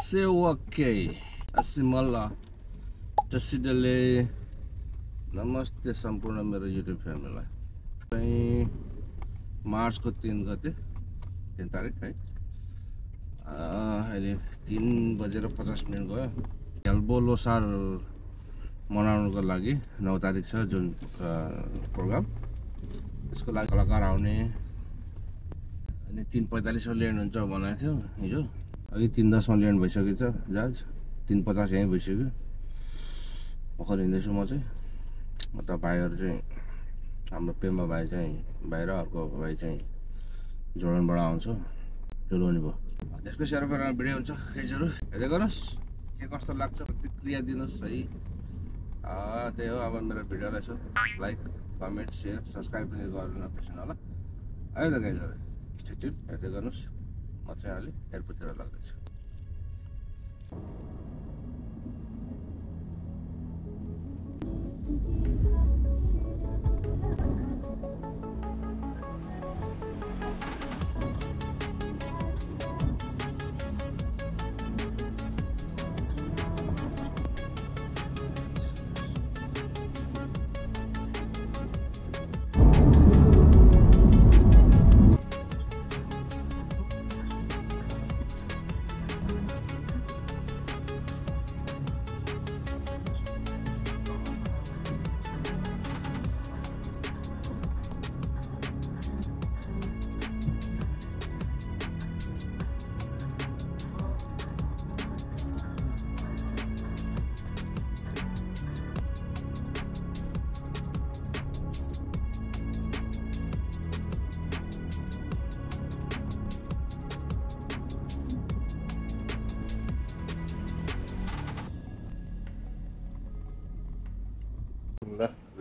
सेवाके असिमल्ला चसिडले नमस्ते सम्पूर्ण मेरो युट्युब फ्यामिलीलाई चाहिँ मार्चको 3 गते 3 तारिक है अहिले 3:50 गयो एल्बो लोसार मनाउनको लागि 9 तारिक छ जुन प्रोग्राम यसको लागि कलाकार आउने अनि 3:45 मा ल्यान्ड हुन्छ भनेको थियो हिजो अघि 3:10 मा ल्यान्ड भइसकेछ जहाज 3:50 यहीँ भइसक्यो भर्खर हिँड्दैछु म चाहिँ त भाइहरु चाहिँ हाम्रो पेम्बा भाइ चाहिँ बाहिर अर्को भाइ चाहिँ जोर्डनबाट आउँछ ढुलोनी भयो त्यसको सेयर गरेर भिडियो हुन्छ केजहरु हेर्दै गर्नुस् के कस्तो लाग्छ प्रतिक्रिया दिनुस् है त्यही हो अब मेरो भिडियोलाई यसो लाइक कमेन्ट शेयर सब्स्क्राइब पनि गर्न नबिर्सनु होला है त केजहरु स्टे ट्युन हेर्दै गर्नुस् म चाहिँ अलि एयरपोर्टतिर लाग्दैछु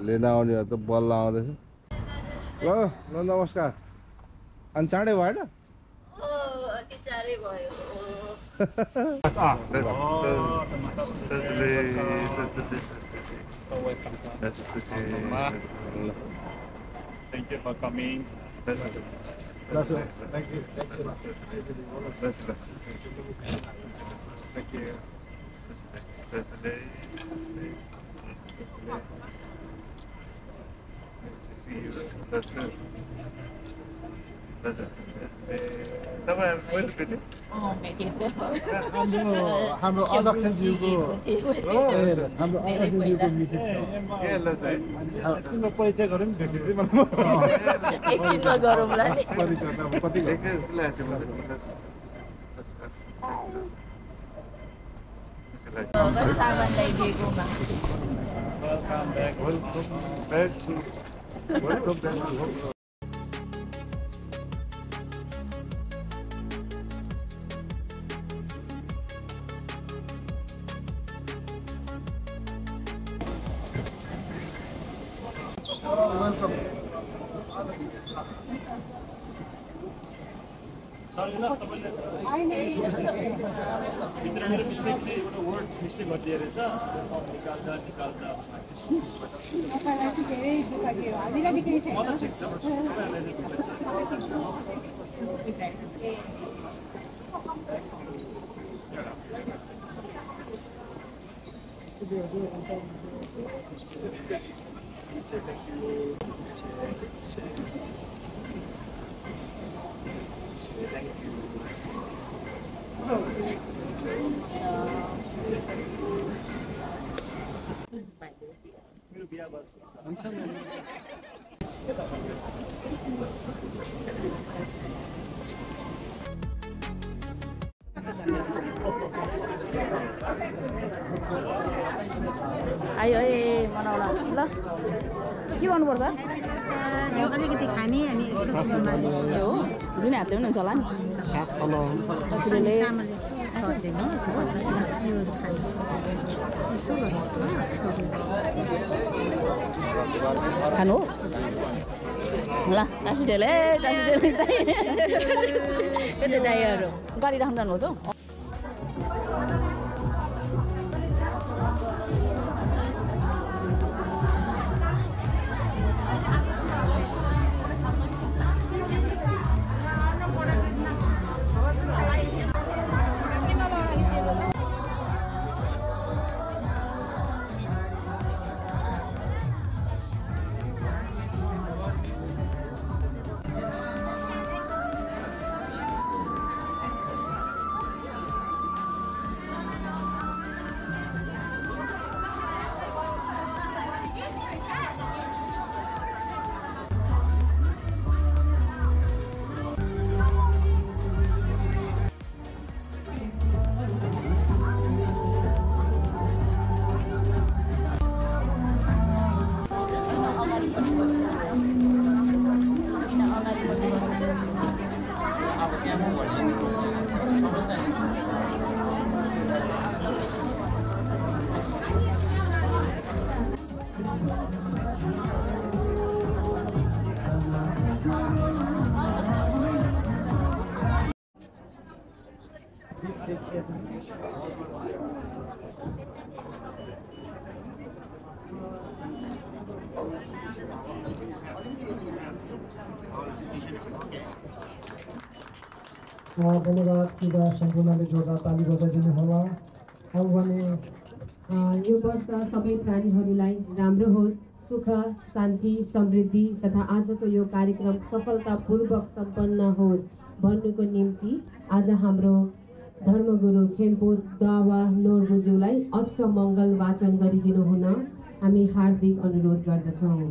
लिन आउनेहरु त बल्ल आउँदैछ ल ल नमस्कार अनि चाँडै भएन अति चाँडै भयो Thank you for coming. Thank you. हाम्रो अध्यक्षज्यूको हाम्रो अध्यक्षज्यूको मिसेस तिम्रो परिचय गरौँ एकछिनमा गरौँला नि सामान ल्याइदिएकोमा Welcome back. Welcome back. Sorry, no, भित्रनिर मिस्टेकले एउटा वर्ड मिस्टेक गरिदिएर चाहिँ निकाल्दा तपाईलाई चाहिँ धेरै दुःख दियो हामीलाई निकै छैन मलाई ठिक छ तपाईहरुलाई मेरो बिहा बस हुन्छ आयो है मनाउला ल के गर्नुपर्छ यो अलिकति खाने अनि यस्तो ए हो जुन हातले पनि हुन्छ होला नि कसैले खानु ल टासिडेले कति दाइहरू गाडी राख्नु जानुहुन्छ हौ धन्यवाद कृपया सम्पूर्णले जोरदार ताली बजाइदिनु होला अब भने यो वर्ष सबै प्राणीहरूलाई राम्रो होस्, सुख शान्ति समृद्धि तथा आजको यो कार्यक्रम सफलतापूर्वक सम्पन्न होस् भन्नुको निम्ति आज हाम्रो धर्मगुरु खेम्पू दावा नोर्बुज्यूलाई अष्टमङ्गल वाचन गरिदिनु हुन हामी हार्दिक अनुरोध गर्दछौँ।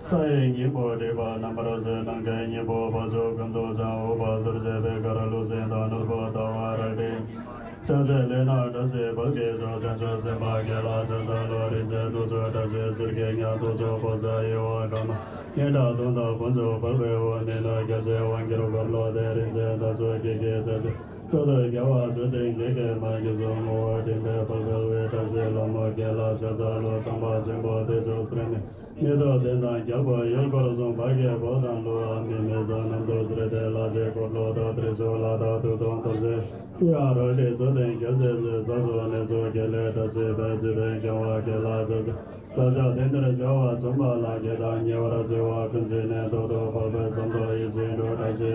Saying body ba number seven gang bo bazo gando ja o ba dur je be karalu se da nur ba da warade cha je le na da se ba ge jo ja ja se ba ge la ja da lo ri je do jo da je sir ge nya do jo ba za yo wa ga ma ye da do da bon jo ba be wo ne na ge je wan ge ro ba lo de ri je da jo ge ge je cho da ge wa jo de ge ge ma ge zo mo de be ba be we da se la ma ge la ja da lo tam ba je bo de jo sre ne Nido dena gyalba yalbarazon bagya bodan lo ami mezanam dosre de la je kolo da triso la da tu don tose yaro de so den gyalze sa so ne so gele da se ba se den gyawa ke la so da ja den de jawa chomba la ge da nyawara se wa kun se ne do do pa ba sam do yi se do da se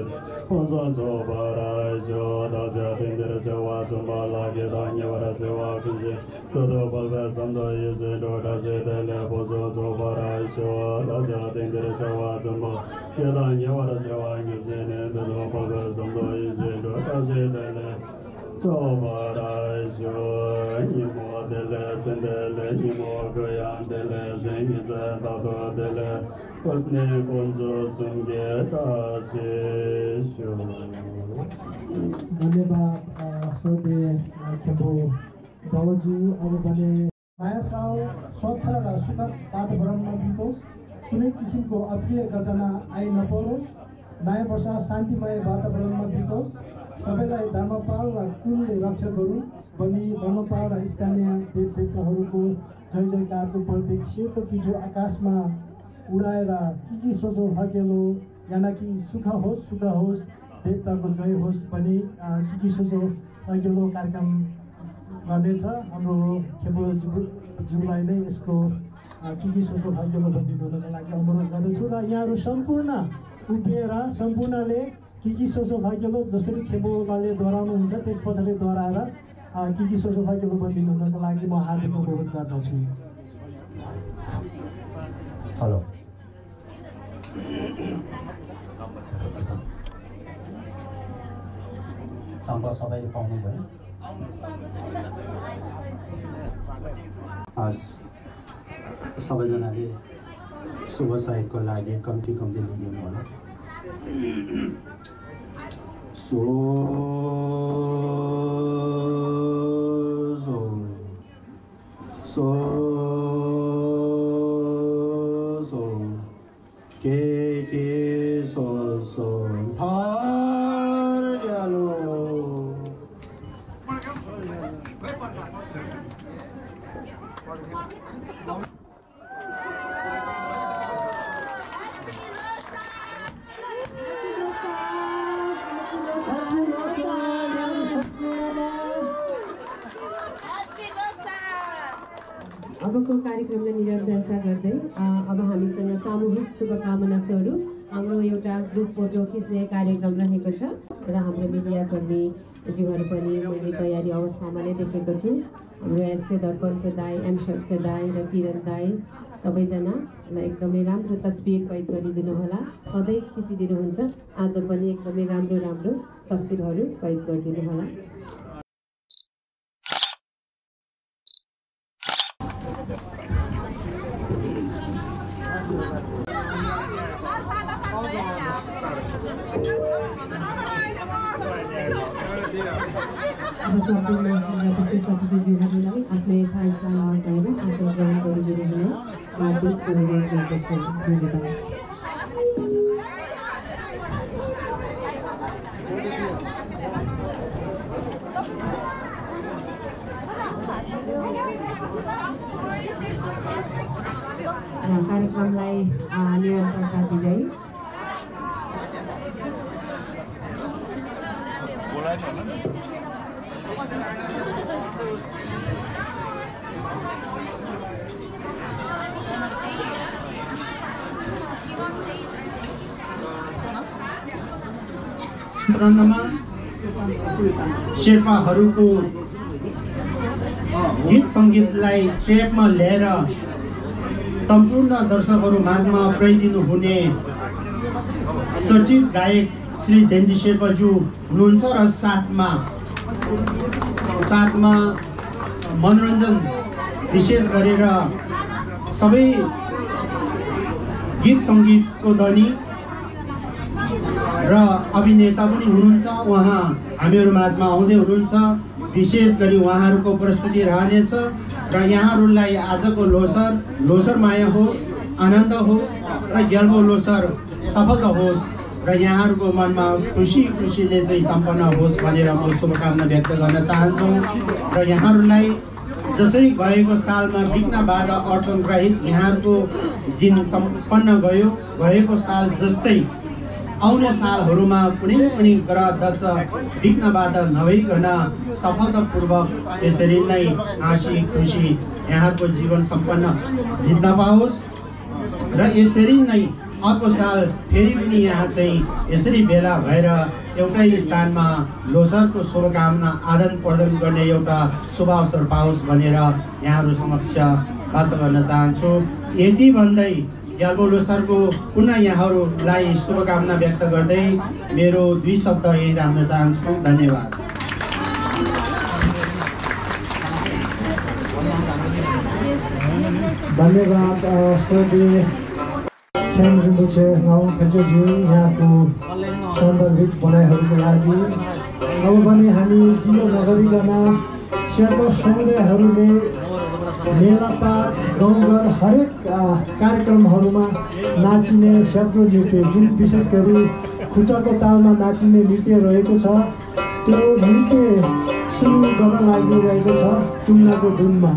hon son so ba ra jo da ja den de jawa chomba la ge da nyawara se wa kun se so do pa ba sam do yi se do da se de le bo so ba ra Aisho, Raja, Dendere, Chawa, Jumbo, Yada, Yawara, Chawa, Yuzene, the Lopa, Zondo, Izido, Kazedele, Chawa, Aisho, Nimo, Dele, Sendele, Nimo, Goyan, Dele, Zengiza, Tato, Dele, Kotne, Bonzo, Sumge, Tasisho. धन्यवाद श्रोते खेम्पू दावाज्यू अब भने नयाँ साल स्वच्छ र सुखद वातावरणमा बितोस् कुनै किसिमको अप्रिय घटना आइ नपरोस् नयाँ वर्ष शान्तिमय वातावरणमा बितोस् सबैलाई धर्मपाल र कुलले रक्षा गरून् भनी धर्मपाल र स्थानीय देवदेवताहरूको जय जयकारको प्रतीक सेतो पिठो आकाशमा उडाएर कि सोचो हकेलो यानाकि सुख होस् देवताको जय होस् भनी कि सोचो हकेलो कार्यक्रम गर्नेछ हाम्रो खेम्पू ज्यूलाई नै यसको कि सोचो भाग्यमा बनिदिनुको लागि अनुरोध गर्दछु र यहाँहरू सम्पूर्ण उभिएर सम्पूर्णले कि सोचो भाग्यलो जसरी खेम्पूले दोहोऱ्याउनुहुन्छ त्यस पछाडि दोहोऱ्याएर कि सोचो भाग्यलो बनिदिनुको लागि म हार्दिक अनुरोध गर्दछु। हेलो चम्पा सबैले पाउनुभयो सबैजनाले शुभ साहित्यको लागि कम्ती लिइदिनु होला। अबको कार्यक्रमलाई निरन्तरता गर्दै अब हामीसँग सामूहिक शुभकामना स्वरूप हाम्रो एउटा ग्रुप फोटो खिच्ने कार्यक्रम रहेको छ र हाम्रो मिडियाकर्मीज्यूहरू पनि मैले तयारी अवस्थामा नै देखेको छु। हाम्रो एसके दर्पणको दाई, एमसटको दाई र किरण दाई सबैजनालाई एकदमै राम्रो तस्बिर कैद गरिदिनु होला। सधैँ खिचिदिनुहुन्छ, आज पनि एकदमै राम्रो तस्बिरहरू कैद गरिदिनु होला। अब सम्पूर्ण हाम्रा विशेष अतिथिज्यूहरूलाई आफ्नै स्थानमा गएर आसन ग्रहण गरिदिनु हुन हार्दिक अनुरोध गर्दछु। धन्यवाद। कार्यक्रमलाई निरन्तरता दिँदै शेर्पाहरूको गीत सङ्गीतलाई ट्रेपमा ल्याएर सम्पूर्ण दर्शकहरू माझमा पुर्याइदिनु हुने चर्चित गायक श्री देन्डी शेर्पाज्यू हुनुहुन्छ र साथमा मनोरञ्जन विशेष गरेर सबै गीत सङ्गीतको धनी र अभिनेता पनि हुनुहुन्छ। उहाँ हामीहरू माझमा आउँदै हुनुहुन्छ। विशेष गरी उहाँहरूको प्रस्तुति रहनेछ र यहाँहरूलाई आजको लोसर होस्, आनन्द होस् र ग्याल्बो लोसर सफल होस् र यहाँहरूको मनमा खुसीले चाहिँ सम्पन्न होस् भनेर म शुभकामना व्यक्त गर्न चाहन्छु। र यहाँहरूलाई जसरी गएको सालमा विघ्न बाधा अडचन रहित यहाँहरूको दिन सम्पन्न गएको साल जस्तै आउने सालहरूमा कुनै पनि ग्रह दशा विघ्न बाधा नभइकन सफलतापूर्वक यसरी नै हाँसी खुसी यहाँको जीवन सम्पन्न बित्न पाओस् र यसरी नै अर्को साल फेरि पनि यहाँ चाहिँ यसरी भेला भएर एउटै स्थानमा लोसरको शुभकामना आदान प्रदान गर्ने एउटा शुभ अवसर पाओस् भनेर यहाँहरू समक्ष वाचा गर्न चाहन्छु। यति भन्दै ग्याल्बो लोसरको पुनः यहाँहरूलाई शुभकामना व्यक्त गर्दै मेरो 2 शब्द यही राख्न चाहन्छु। धन्यवाद। धन्यवाद श्रद्धेय ख्यान रिम्पोछे गाउँ थेन्चोज्यू यहाँको सन्दर्भिक भनाइहरूको लागि। अब भने हामी ढिलो नगरिकन शेर्पा समुदायहरूले मेलापात गाउँघर हरेक कार्यक्रमहरूमा नाचिने स्याप्टो नृत्य जुन विशेष गरी खुट्टाको तालमा नाचिने नृत्य रहेको छ त्यो नृत्य सुरु गर्न लागिरहेको छ टुङ्गाको धुनमा।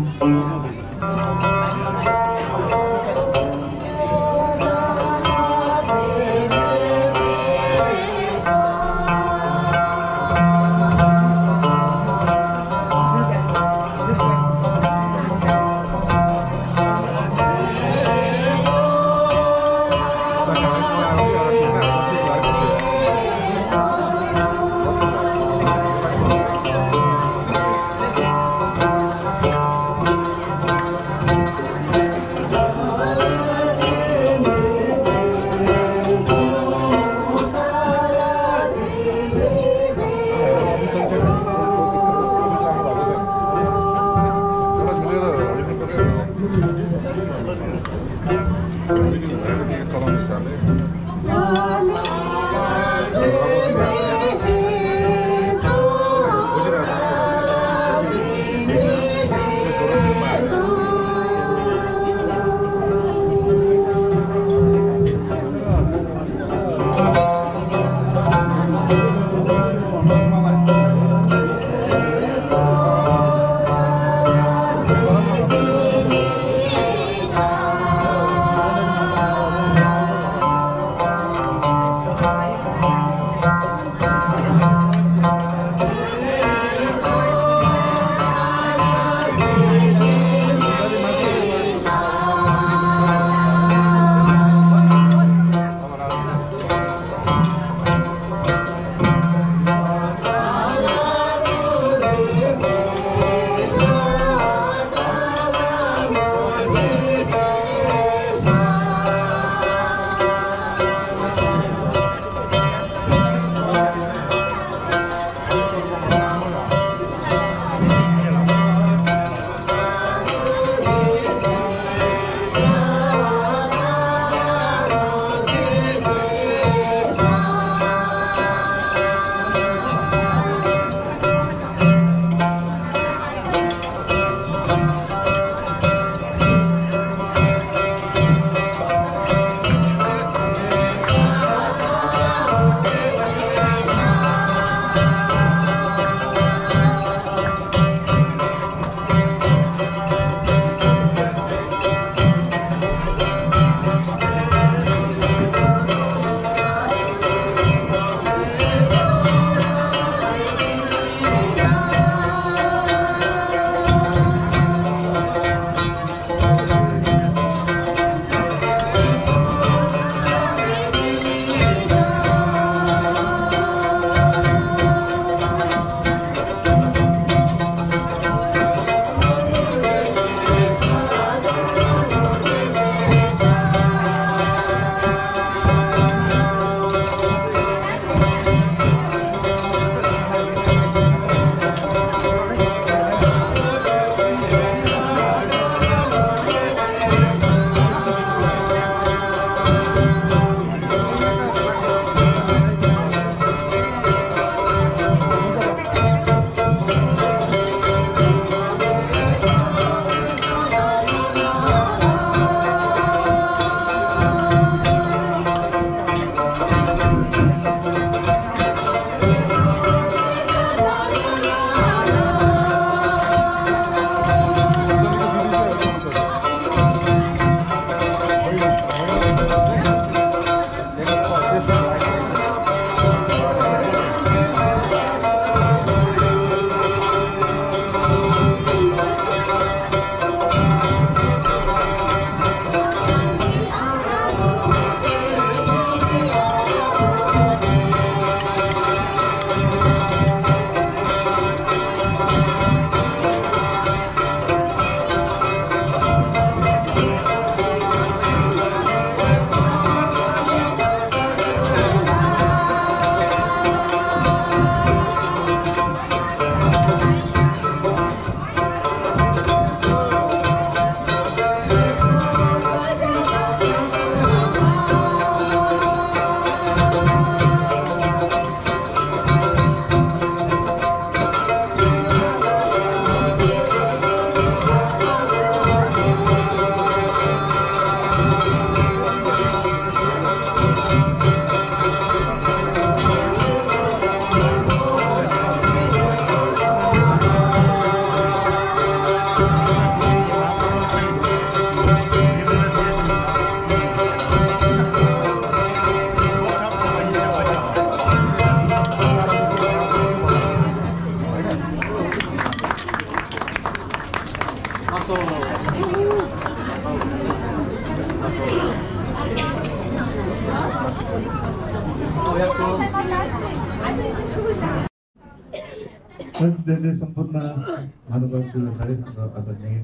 संस्थाले सम्पूर्ण महानुभावहरूलाई र आदरणीय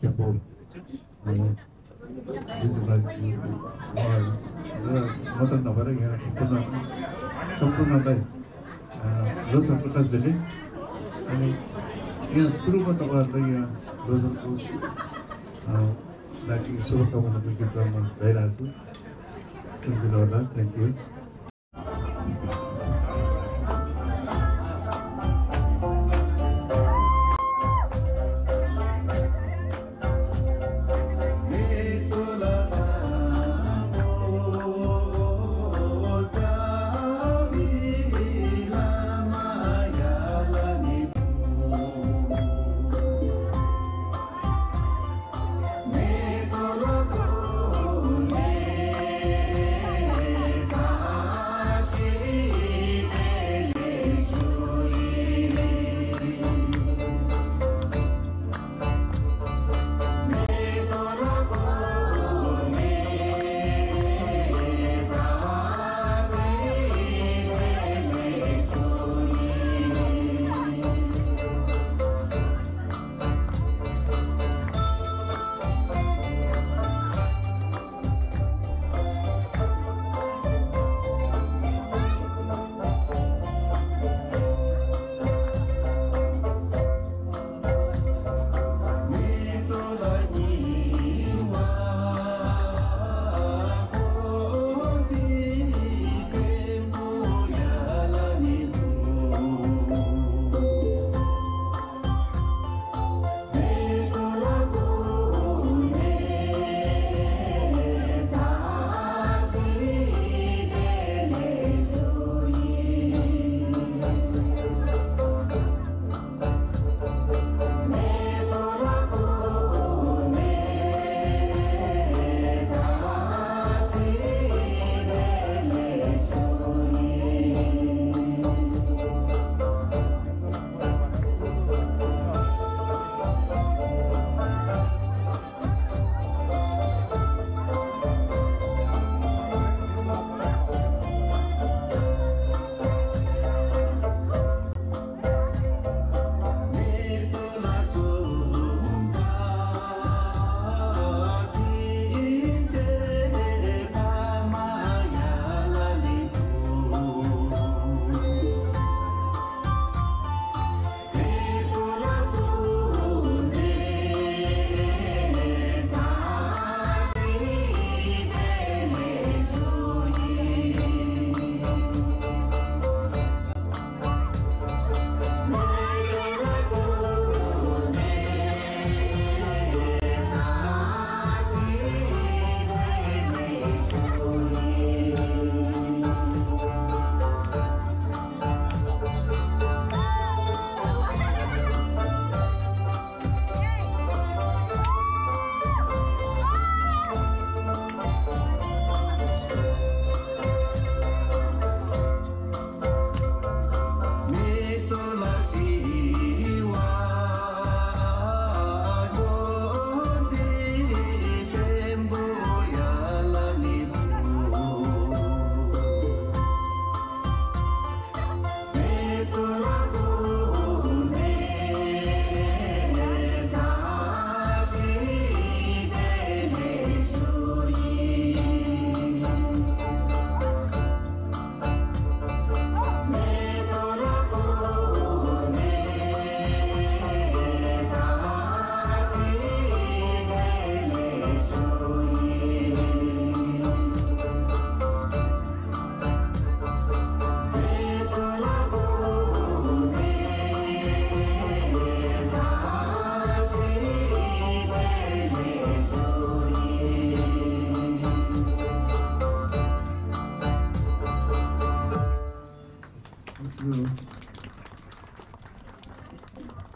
केपो मात्र नभएर यहाँ सम्पूर्णलाई लोसर प्रकाश भेले अनि यहाँ सुरुमा तपाईँहरूलाई यहाँ लोसरको लागि शुभकामनाको गीत गाउन गइरहेको छु सुनिदिनु होला थ्याङ्क यू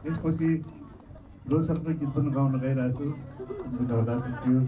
त्यसपछि लोसरको गीत पनि गाउन गइरहेको छु होला थ्याङ्क यू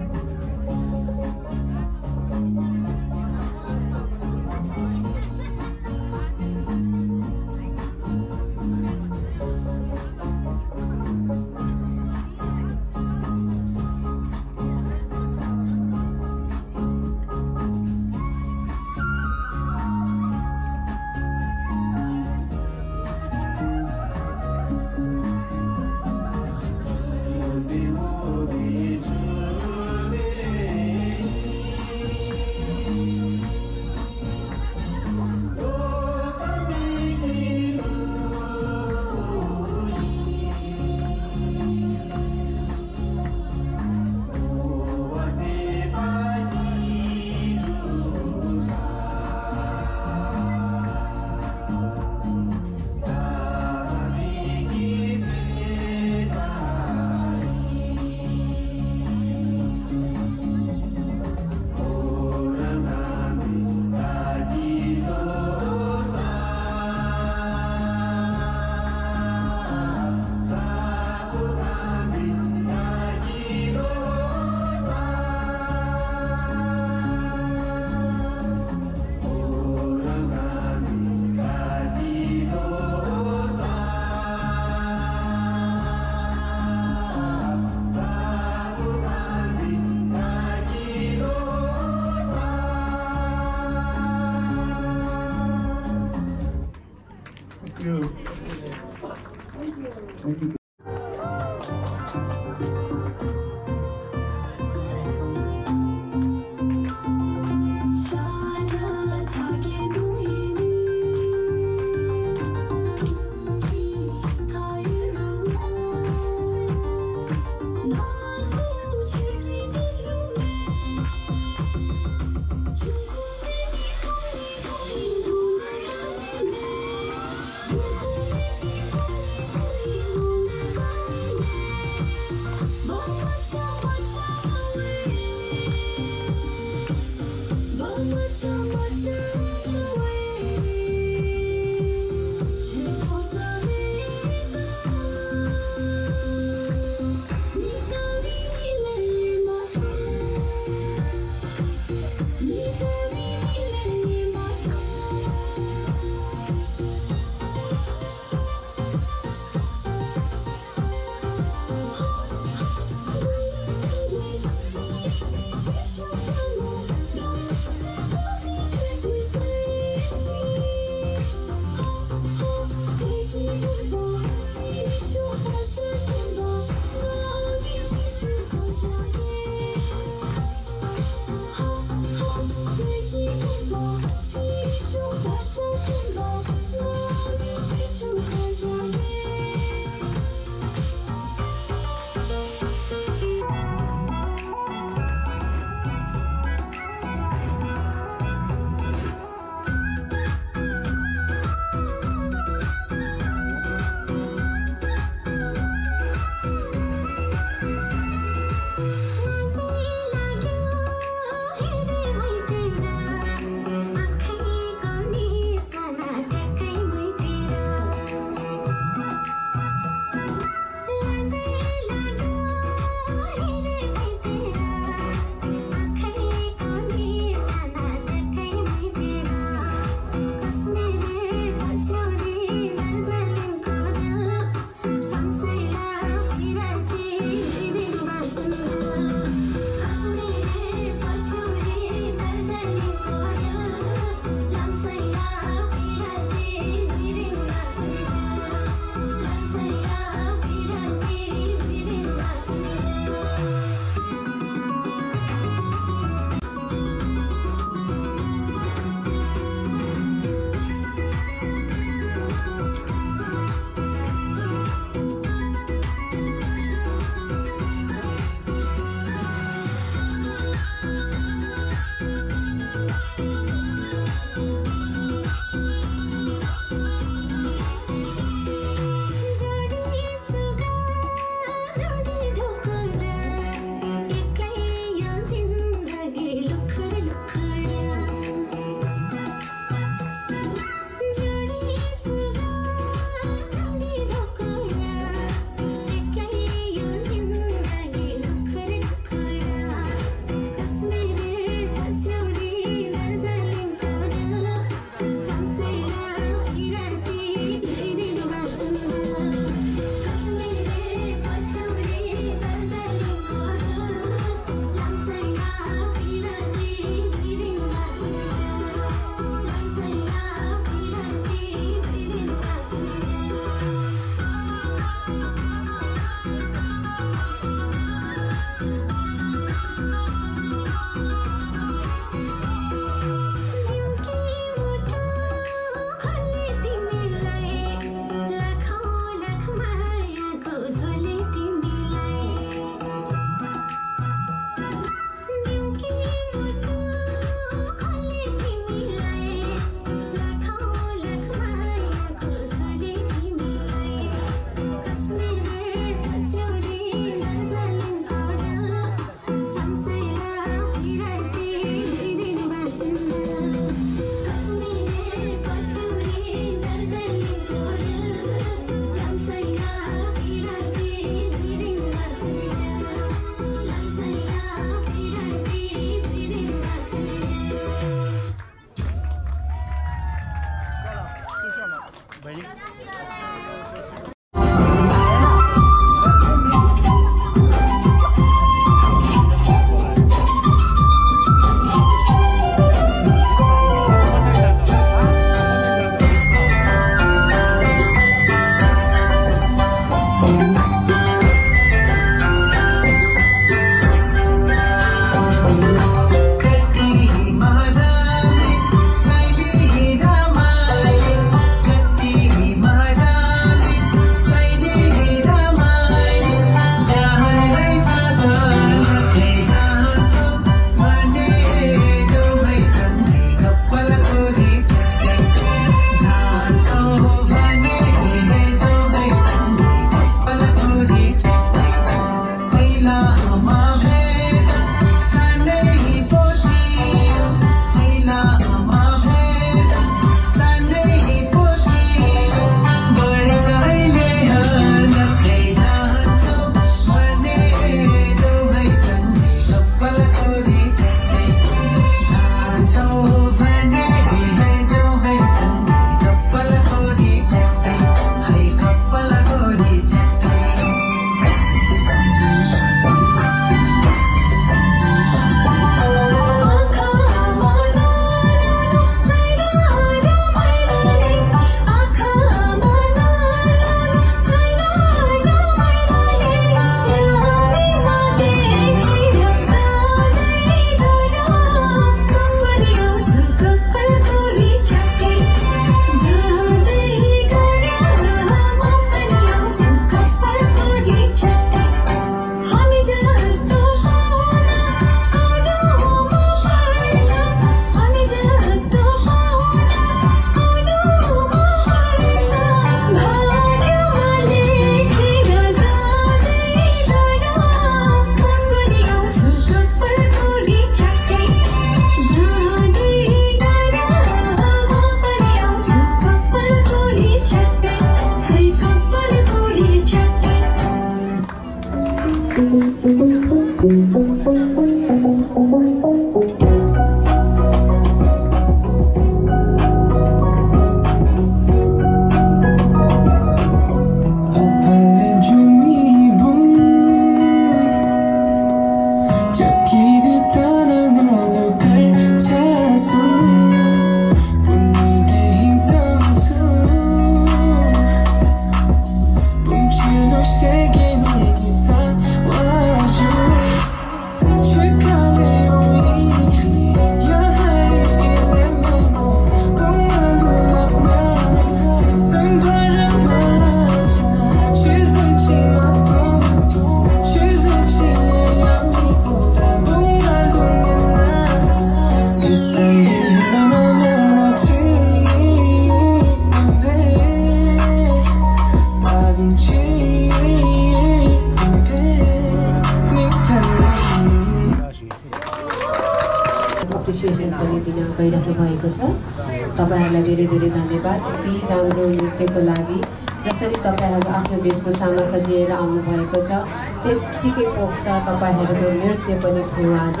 तपाईहरुलाई धेरै धेरै धन्यवाद यति राम्रो नृत्यको लागि जसरी तपाईहरु आफ्नो वेशभूषामा सजिएर आउनु भएको छ त्यतिकै पोख्त तपाईहरुको नृत्य पनि थियो आज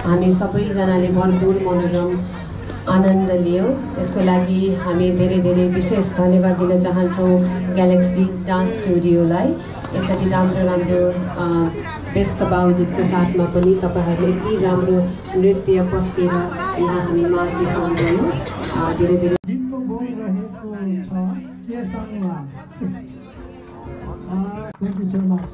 हामी सबैजनाले भरपूर मनोरम आनन्द लियौं त्यसको लागि हामी धेरै धेरै विशेष धन्यवाद दिन चाहन्छौं ग्यालेक्सी डान्स स्टुडियोलाई यसरी राम्रो व्यस्त बावजुदको साथमा पनि तपाईहरुले यति राम्रो नृत्य पस्केर यहाँ हामी माझ देखाउनुभयो धेरै धेरै गीतको बोल रहेको छ के साङमा थ्यांक यू सो मच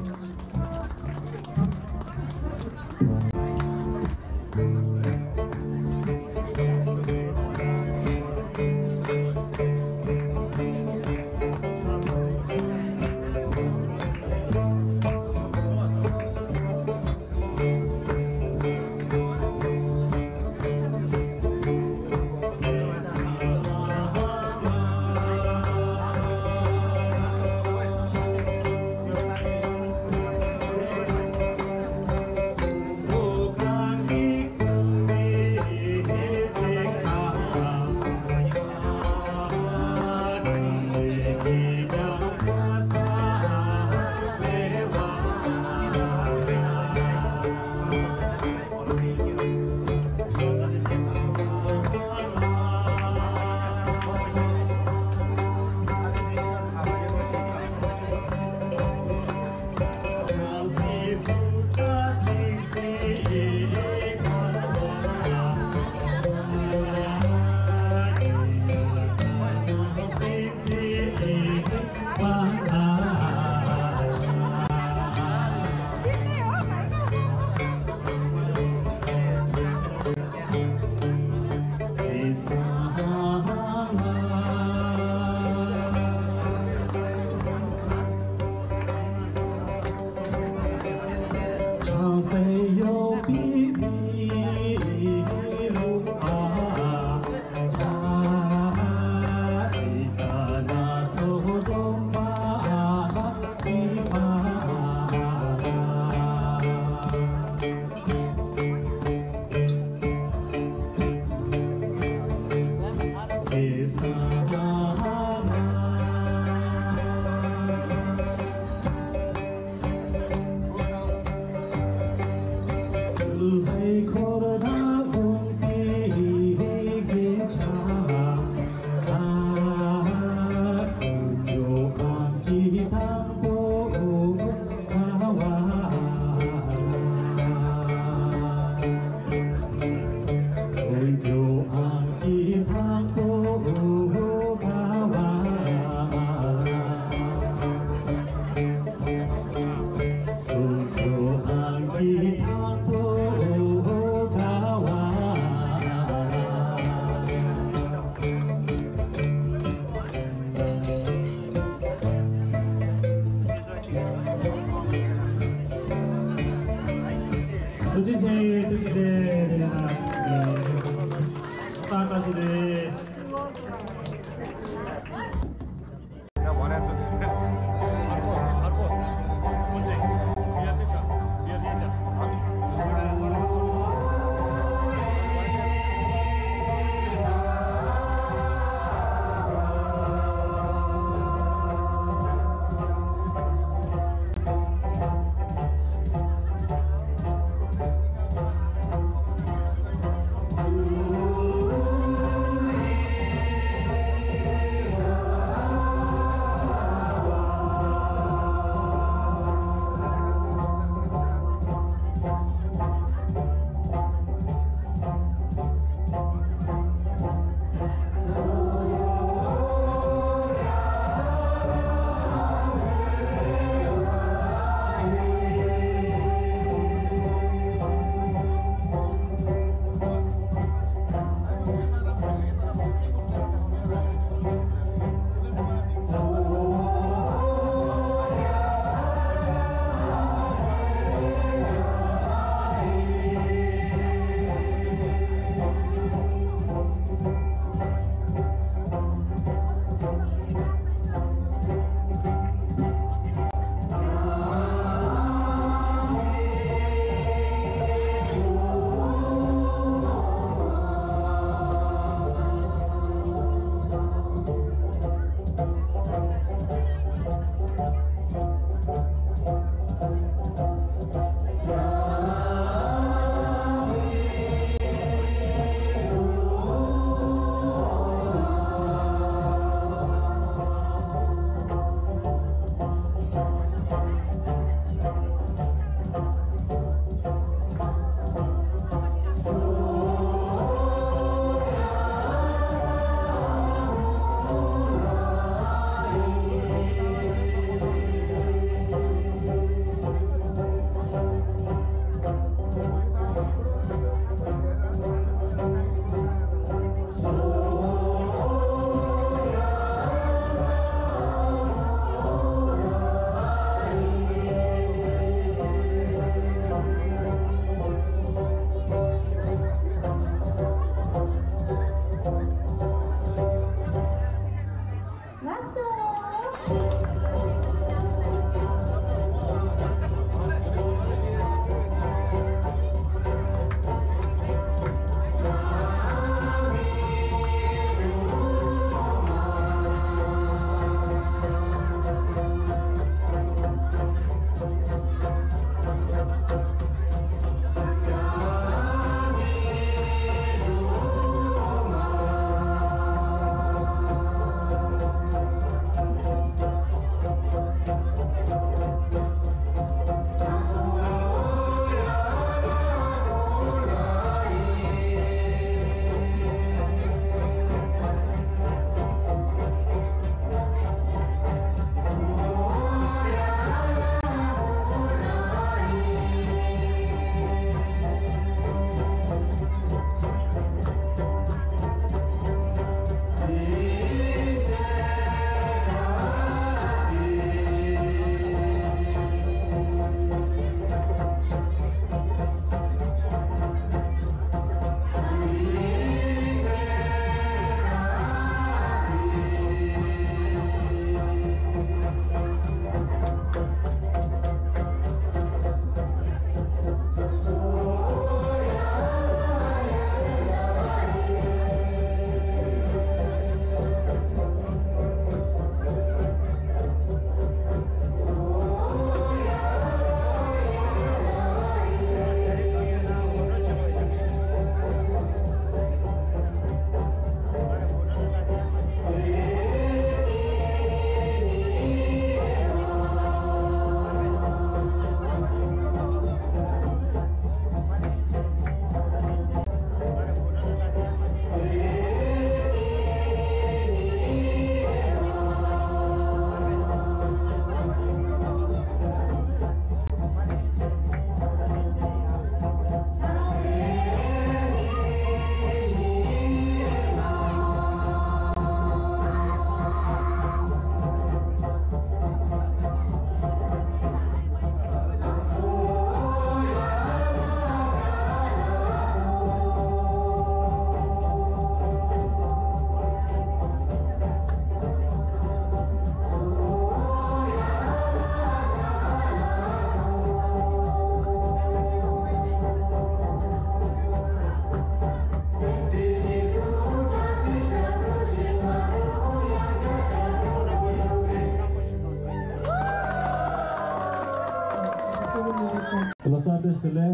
लसार्टसले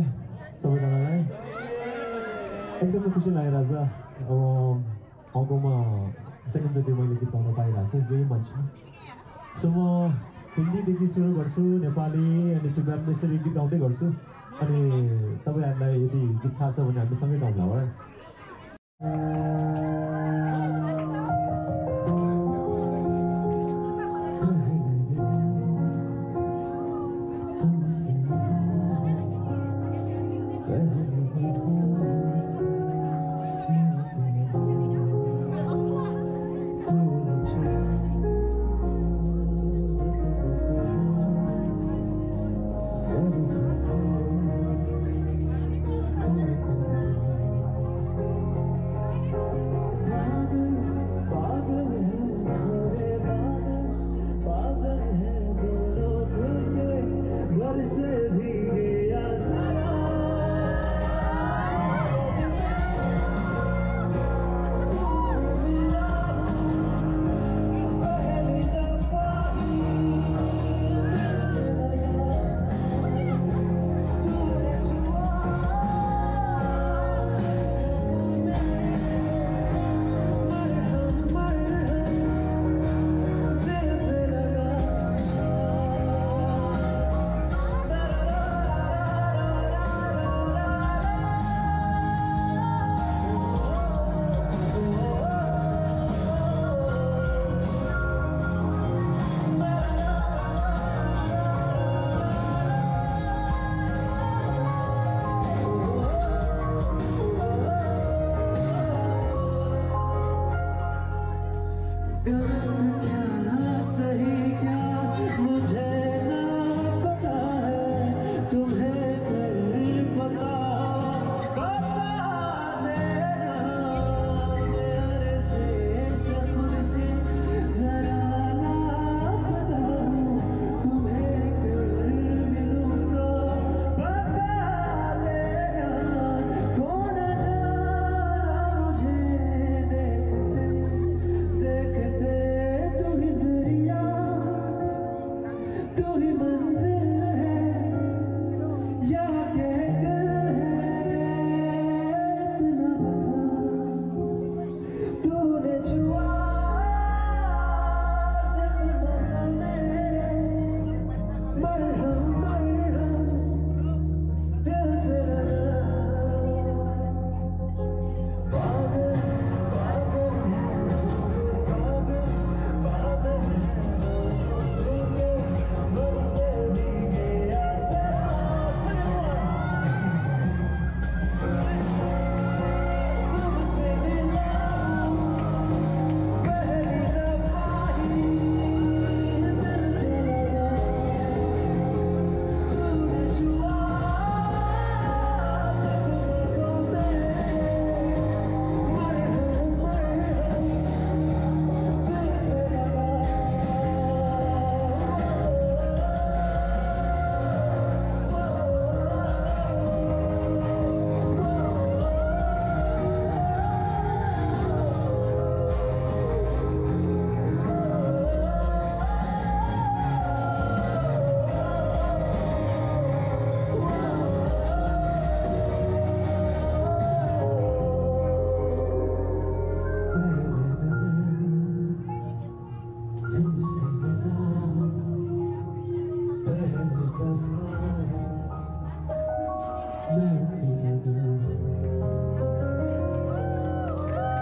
सबैजनालाई एकदमै खुसी लागिरहेछ अब हङकङमा सेकेन्डचोटि मैले गीत गाउन पाइरहेको छु यही मञ्चमा सो म हिन्दीदेखि सुरु गर्छु नेपाली अनि टिबेटन यसरी गीत गाउँदै गर्छु अनि तपाईँहरूलाई यदि गीत थाहा छ भने हामी सँगै गाउँला है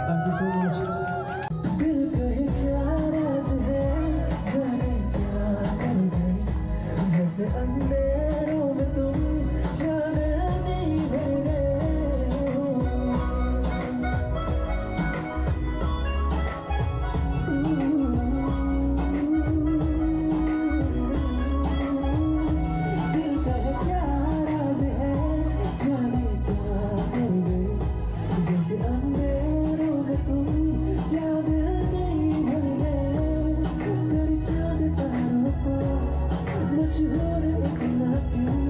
Thank you so much. दिल कहे क्या राज है, जाने क्या कर गए, जैसे अंधेरों में तुम चांदनी भर गए हो। दिल कहे क्या राज है, जाने क्या कर गए, जैसे अंधेरों में तुम चाँद नहीं भर गए, कर चाँद तारों को मशहूर इतना क्यों,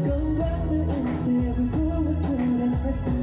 कम वक्त इनसे अब खूबसूरत है तू।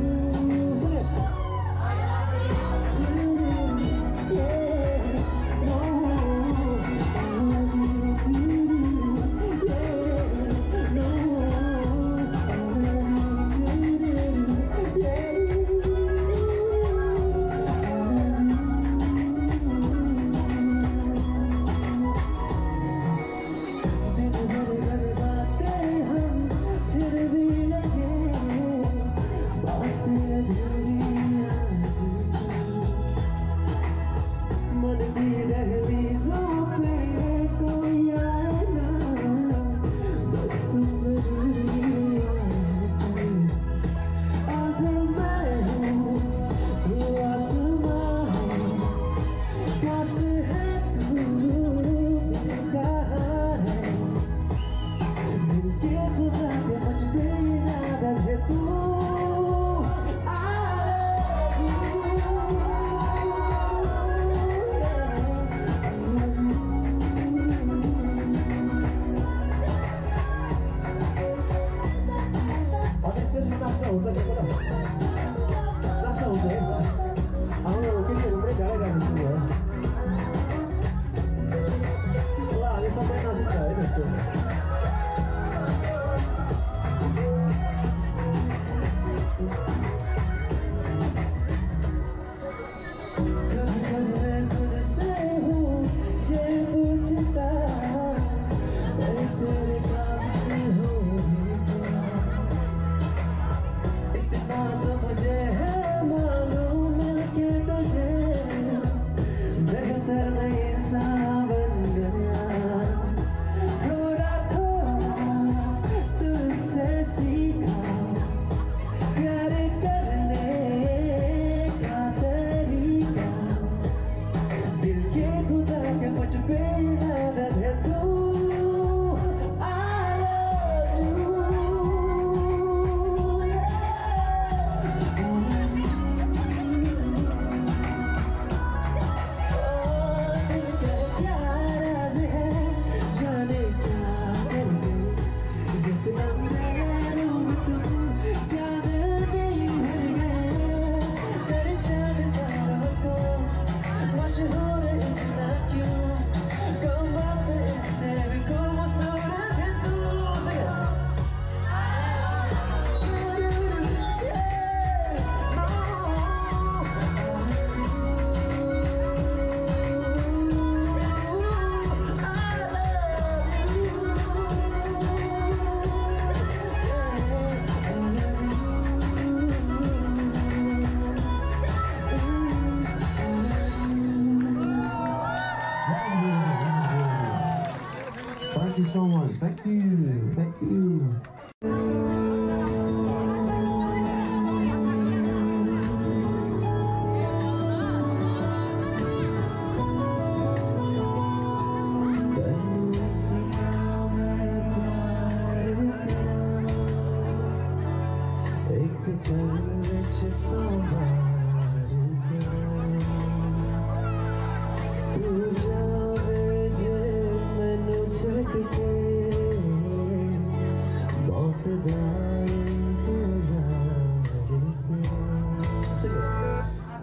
Thank you so much. Thank you. Thank you.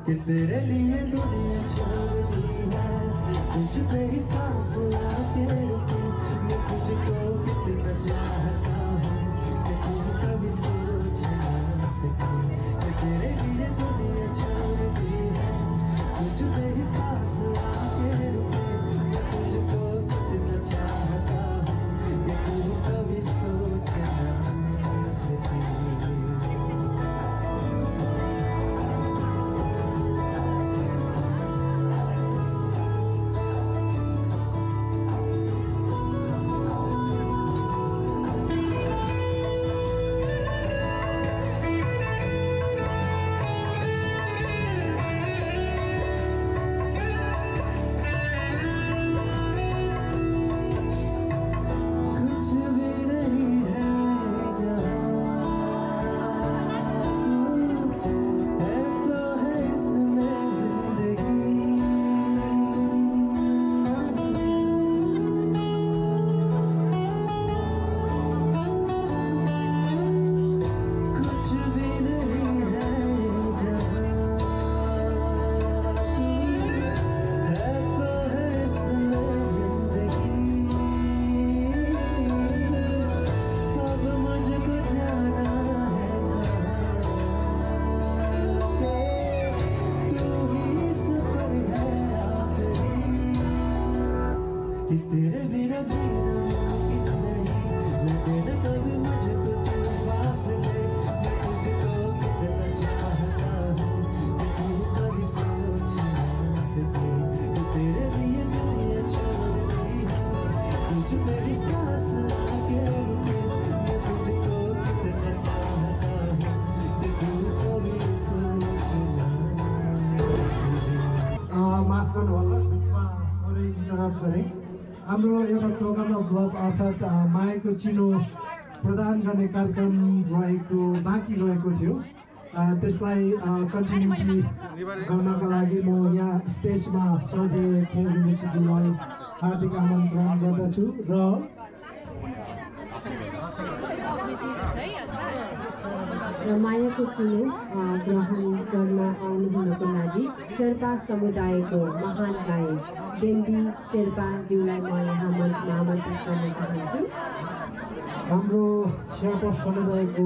कि तेरे लिए दुनिया छोड़ दी है, तुझ पे ही सांस आके रुकी, मैं तुझको कितना चाहता हूँ कि तू कभी सोच ना सके। कि तेरे लिए दुनिया छोड़ दी है, तुझ पे ही सांस आके रुकी, मैं तुझको कितना चाहता हूँ कि तू कभी टोकन अफ लभ अर्थात् मायाको चिनो प्रदान गर्ने कार्यक्रम बाँकी रहेको थियो। त्यसलाई कन्टिन्युटी गर्नका लागि म यहाँ स्टेजमा श्रद्धेय खेल रुचिजीलाई हार्दिक आमन्त्रण गर्दछु र मायाको चिनो ग्रहण गर्न आउनुहुनको लागि शेर्पा समुदायको महान गायक डेन्डी शेर्पाज्यूलाई म यहाँ मञ्चमा आमन्त्रित गर्न चाहन्छु। हाम्रो शेर्पा समुदायको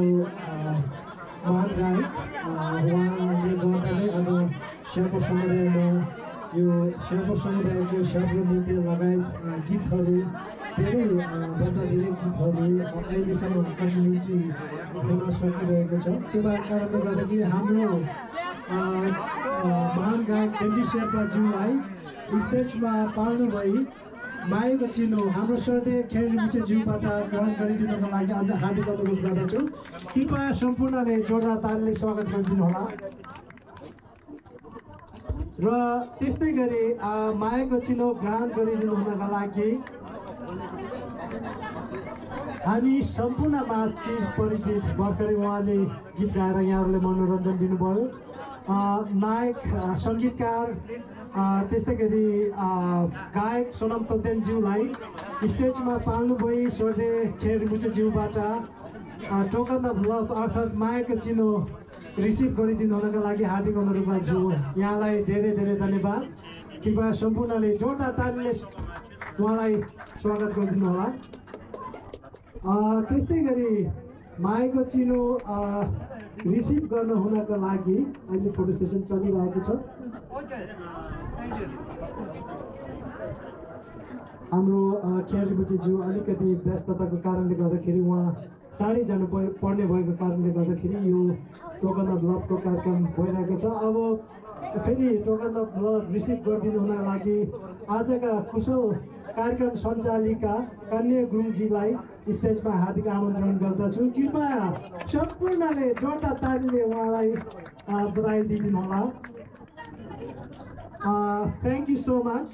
महान गायक उहाँले गर्दा नै आज शेर्पा समुदायमा यो शेर्पा समुदायको शब्द नृत्य लगायत गीतहरू भन्दा धेरै गीतहरू अहिलेसम्म कन्टिन्युटी हुन सकिरहेको छ। त्यो कारणले गर्दाखेरि हाम्रो महान गायक डेन्डी शेर्पाज्यूलाई स्टेजमा पाल्नु भई मायाको चिनो हाम्रो श्रद्धेय खेल रुचिज्यूबाट ग्रहण गरिदिनुको लागि हार्दिक अनुरोध गर्दछु। कृपया सम्पूर्णले जोरदार तालीले स्वागत गरिदिनु होला। र त्यस्तै गरी मायाको चिनो ग्रहण गरिदिनु हुनका लागि हामी सम्पूर्णमा परिचित भर्खरै उहाँले गीत गाएर यहाँहरूले मनोरञ्जन दिनुभयो। नायक सङ्गीतकार त्यस्तै गरी गायक सोनम तोप्देनज्यूलाई स्टेजमा पाल्नुभयो। श्रद्धेय खेल रुचिज्यूबाट टोकन अफ लभ अर्थात् मायाको चिनो रिसिभ गरिदिनु हुनका लागि हार्दिक अनुरोध गर्छु। यहाँलाई धेरै धेरै धन्यवाद। कृपया सम्पूर्णले जोरदार तालीले उहाँलाई स्वागत गरिदिनु होला। त्यस्तै गरी मायाको चिनो रिसिभ गर्न हुनका लागि अहिले फोटो सेसन चलिरहेको छ। हाम्रो खेल रुचिज्यू अलिकति व्यस्तताको कारणले गर्दाखेरि उहाँ चाँडै जानु पर्ने भएको कारणले गर्दाखेरि यो टोकन अफ लभको कार्यक्रम भइरहेको छ। अब फेरि टोकन अफ लभ रिसिभ गरिदिनु हुनका लागि आजका कुशल कार्यक्रम सञ्चालिका कन्या गुरुङजीलाई स्टेजमा हार्दिक आमन्त्रण गर्दछु। कृपया सम्पूर्णले जोरदार तालीले उहाँलाई बधाई दिनु होला। Thank you so much.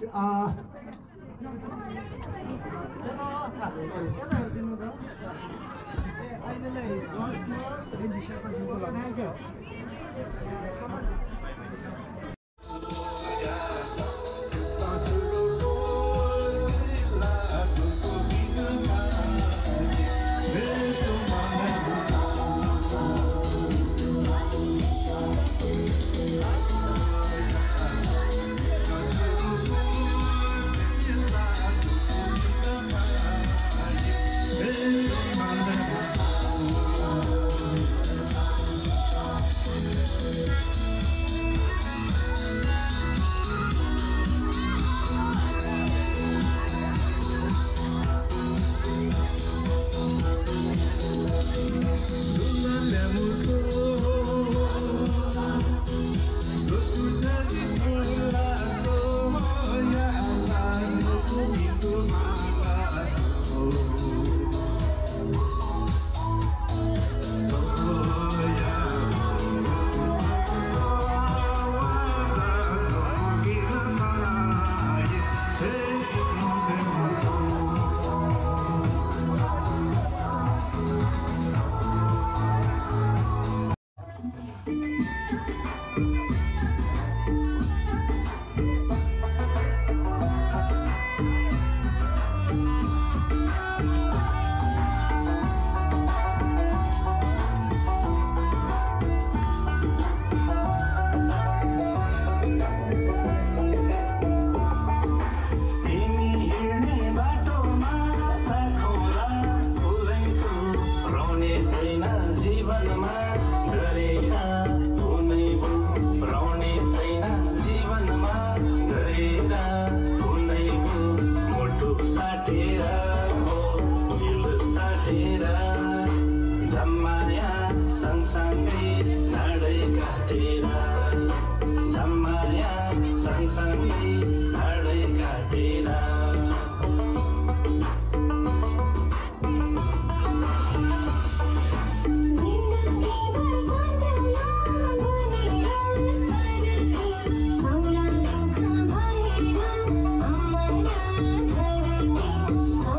So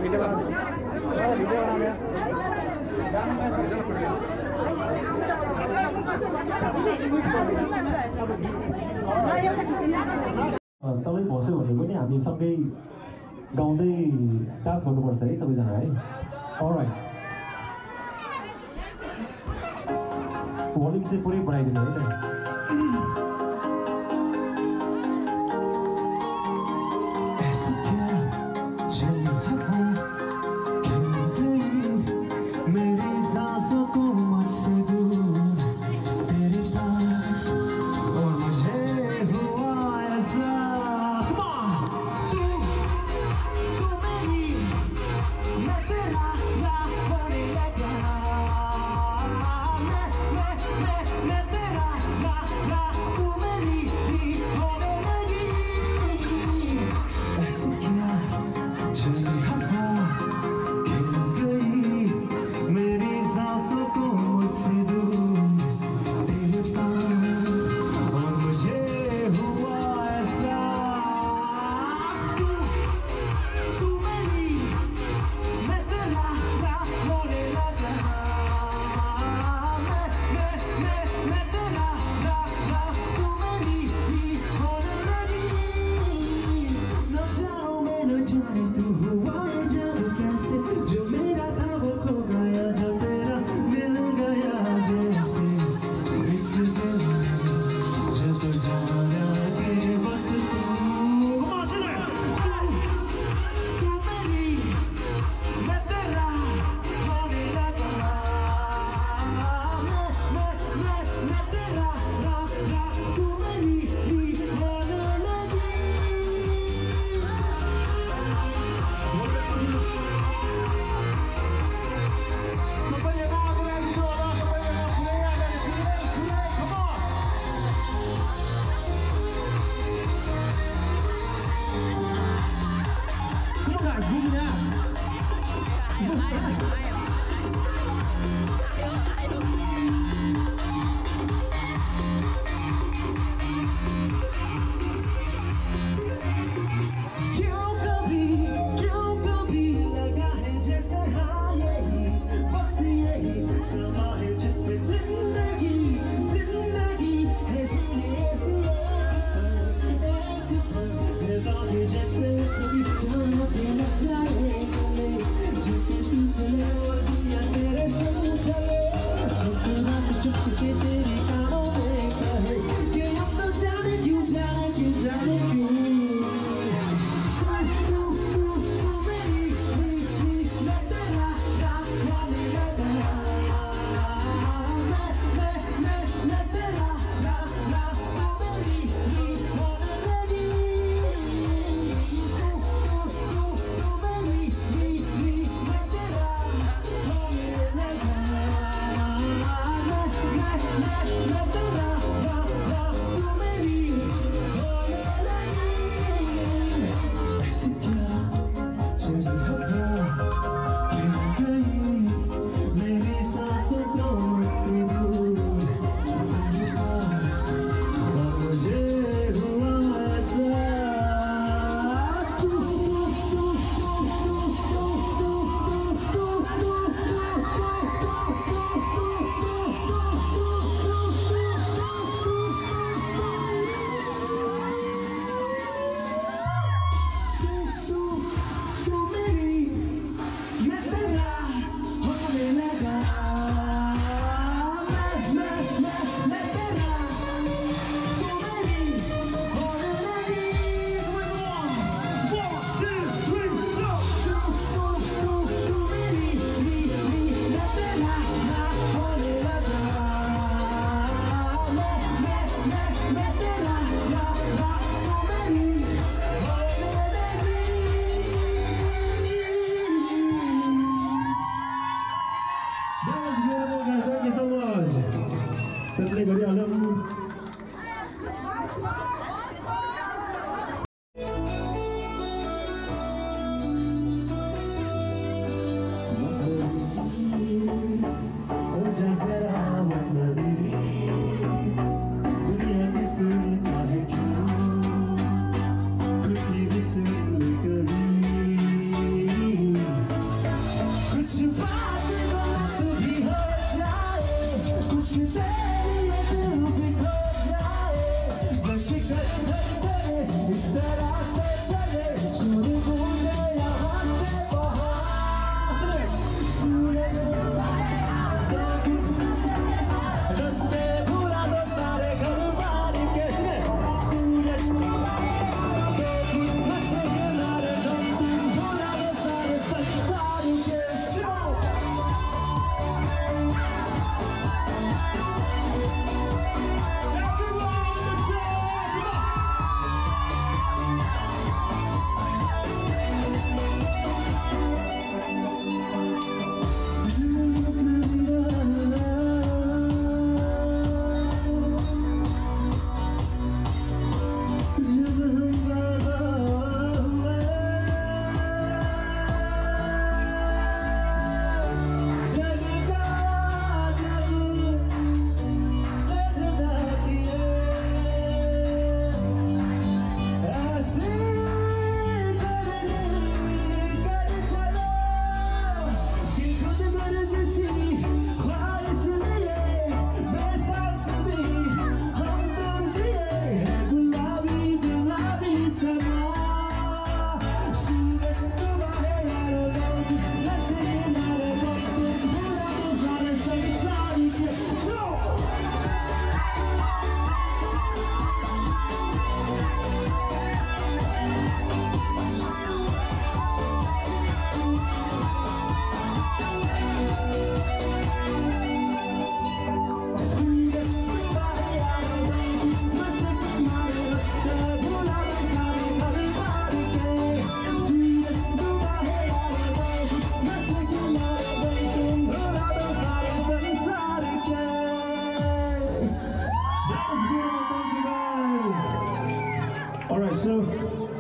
तलै बस्यो भने पनि हामी सँगै गाउँदै डान्स गर्नुपर्छ है सबैजना है अलराइट भोल्युम चाहिँ पुरै बढाइदिनु है त Just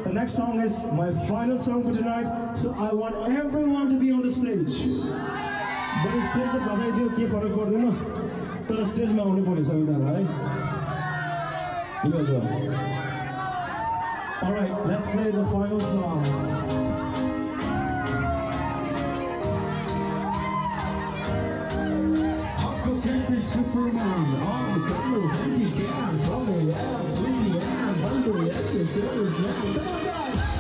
the next song is my final song for tonight. So I want everyone to be on the stage. But stage is not ideal. Keep for recording, no? But stage is only for the right? You as well. All right, let's play the final song. Superman, oh, come on, handy-cam, from the end to the end, on the edges, serious man. Come on, guys!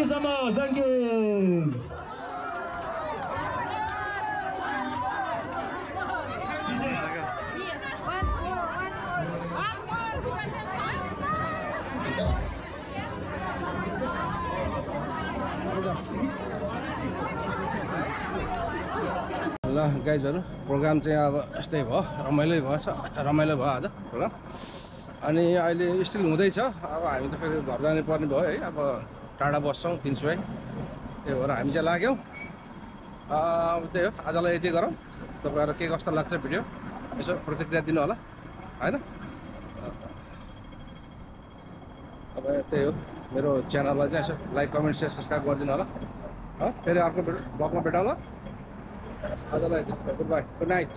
you so much. Thank you. ल गाइजहरू programme चाहिँ अब यस्तै भयो रमाइलो भयो आज programme अनि अहिले स्टिल हुँदैछ अब हामी त फेरि घर जानु पर्ने भयो है अब टाढा बस्छौँ 300 त्यही भएर हामी चाहिँ लाग्यौँ त्यही हो आजलाई यति गरौँ तपाईँहरू के कस्तो लाग्छ भिडियो यसो प्रतिक्रिया दिनु होला हैन अब त्यही हो मेरो च्यानललाई चाहिँ यसो लाइक कमेन्ट शेयर सब्सक्राइब गरिदिनु होला फेरि अर्को ब्लगमा भेटौँला आजलाई गुड बाई गुड नाइट